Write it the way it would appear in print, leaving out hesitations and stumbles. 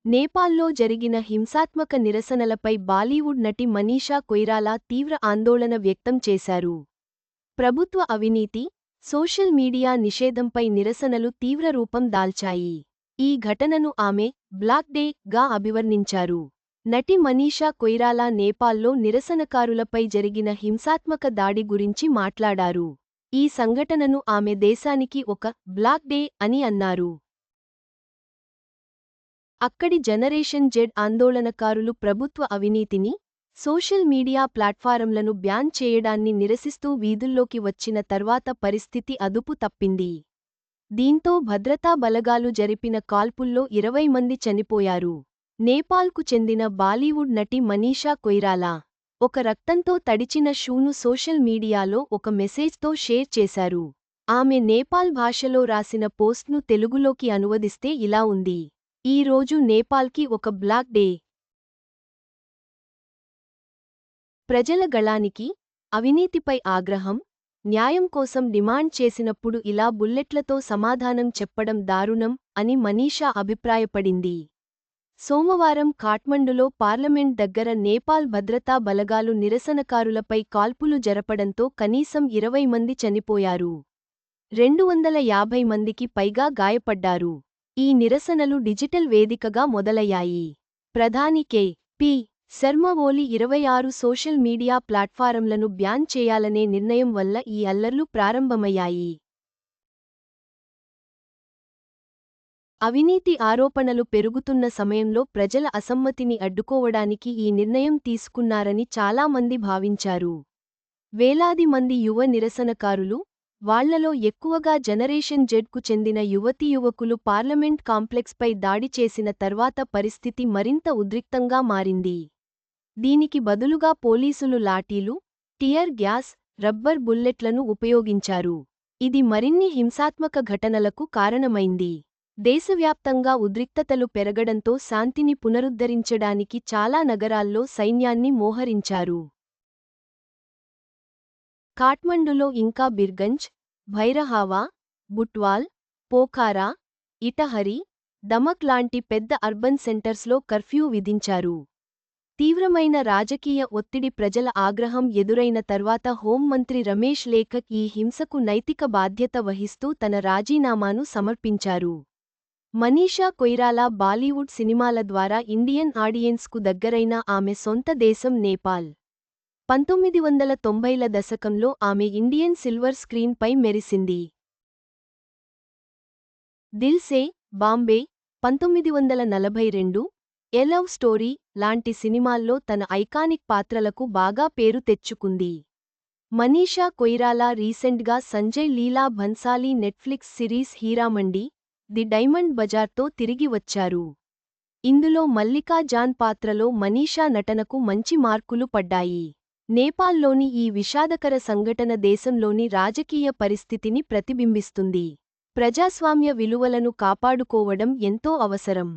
నేపాల్లో జరిగిన హింసాత్మక నిరసనలపై బాలీవుడ్ నటి మనీషా కొయిరాలా తీవ్ర ఆందోళన వ్యక్తం చేశారు. ప్రభుత్వ అవినీతి, సోషల్ మీడియా నిషేధంపై నిరసనలు తీవ్ర రూపం దాల్చాయి. ఈ ఘటనను ఆమె బ్లాక్ డే గా అభివర్ణించారు. నటి మనీషా కొయిరాలా నేపాల్లో నిరసనకారులపై జరిగిన హింసాత్మక దాడి గురించి మాట్లాడారు. ఈ సంఘటనను ఆమె దేశానికి ఒక బ్లాక్ డే అని అన్నారు. అక్కడి జనరేషన్ జెడ్ ఆందోళనకారులు ప్రభుత్వ అవినీతిని, సోషల్ మీడియా ప్లాట్ఫారంలను బ్యాన్ చేయడాన్ని నిరసిస్తూ వీధుల్లోకి వచ్చిన తర్వాత పరిస్థితి అదుపు తప్పింది. దీంతో భద్రతా బలగాలు జరిపిన కాల్పుల్లో 20 మంది చనిపోయారు. నేపాల్కు చెందిన బాలీవుడ్ నటి మనీషా కొయిరాలా ఒక రక్తంతో తడిచిన షూను సోషల్ మీడియాలో ఒక మెసేజ్తో షేర్ చేశారు. ఆమె నేపాల్ భాషలో రాసిన పోస్ట్ను తెలుగులోకి అనువదిస్తే ఇలా ఉంది: ఈ రోజు నేపాల్కి ఒక బ్లాక్ డే. ప్రజల గళానికి, అవినీతిపై ఆగ్రహం, న్యాయం కోసం డిమాండ్ చేసినప్పుడు ఇలా బుల్లెట్లతో సమాధానం చెప్పడం దారుణం అని మనీషా అభిప్రాయపడింది. సోమవారం కాఠ్మండులో పార్లమెంట్ దగ్గర నేపాల్ భద్రతా బలగాలు నిరసనకారులపై కాల్పులు జరపడంతో కనీసం 20 మంది చనిపోయారు. 250 మందికి పైగా గాయపడ్డారు. ఈ నిరసనలు డిజిటల్ వేదికగా మొదలయ్యాయి. ప్రధాని కె.పి. శర్మ ఓలి 26 సోషల్ మీడియా ప్లాట్ఫారంలను బ్యాన్ చేయాలనే నిర్ణయం వల్ల ఈ అల్లర్లు ప్రారంభమయ్యాయి. అవినీతి ఆరోపణలు పెరుగుతున్న సమయంలో ప్రజల అసమ్మతిని అడ్డుకోవడానికి ఈ నిర్ణయం తీసుకున్నారని చాలామంది భావించారు. వేలాది మంది యువ నిరసనకారులు, వాళ్లలో ఎక్కువగా జనరేషన్ జెడ్కు చెందిన యువతీయువకులు పార్లమెంట్ కాంప్లెక్స్పై దాడి చేసిన తర్వాత పరిస్థితి మరింత ఉద్రిక్తంగా మారింది. దీనికి బదులుగా పోలీసులు లాఠీలు, టియర్ గ్యాస్, రబ్బర్ బుల్లెట్లను ఉపయోగించారు. ఇది మరిన్ని హింసాత్మక ఘటనలకు కారణమైంది. దేశవ్యాప్తంగా ఉద్రిక్తతలు పెరగడంతో శాంతిని పునరుద్ధరించడానికి చాలా నగరాల్లో సైన్యాన్ని మోహరించారు. కాఠ్మండులో ఇంకా బిర్గంజ్, భైరహావా, బుట్వాల్, పోఖారా, ఇటహరి, దమక్ లాంటి పెద్ద అర్బన్ సెంటర్స్లో కర్ఫ్యూ విధించారు. తీవ్రమైన రాజకీయ ఒత్తిడి, ప్రజల ఆగ్రహం ఎదురైన తర్వాత హోంమంత్రి రమేష్ లేఖక్ ఈ హింసకు నైతిక బాధ్యత వహిస్తూ తన రాజీనామాను సమర్పించారు. మనీషా కొయిరాలా బాలీవుడ్ సినిమాల ద్వారా ఇండియన్ ఆడియన్స్కు దగ్గరైన ఆమె సొంత దేశం నేపాల్. 1990ల దశకంలో ఆమె ఇండియన్ సిల్వర్ స్క్రీన్పై మెరిసింది. దిల్ సే, బాంబే, 1942, ఎ లవ్ స్టోరీ లాంటి సినిమాల్లో తన ఐకానిక్ పాత్రలకు బాగా పేరు తెచ్చుకుంది. మనీషా కొయిరాలా రీసెంట్గా Sanjay Leela Bhansali Netflix series Heeramandi, the diamond బజార్తో తిరిగి వచ్చారు. ఇందులో మల్లికా జాన్ పాత్రలో మనీషా నటనకు మంచి మార్కులు పడ్డాయి. నేపాల్లోని ఈ విషాదకర సంఘటన దేశంలోని రాజకీయ పరిస్థితిని ప్రతిబింబిస్తుంది. ప్రజాస్వామ్య విలువలను కాపాడుకోవడం ఎంతో అవసరం.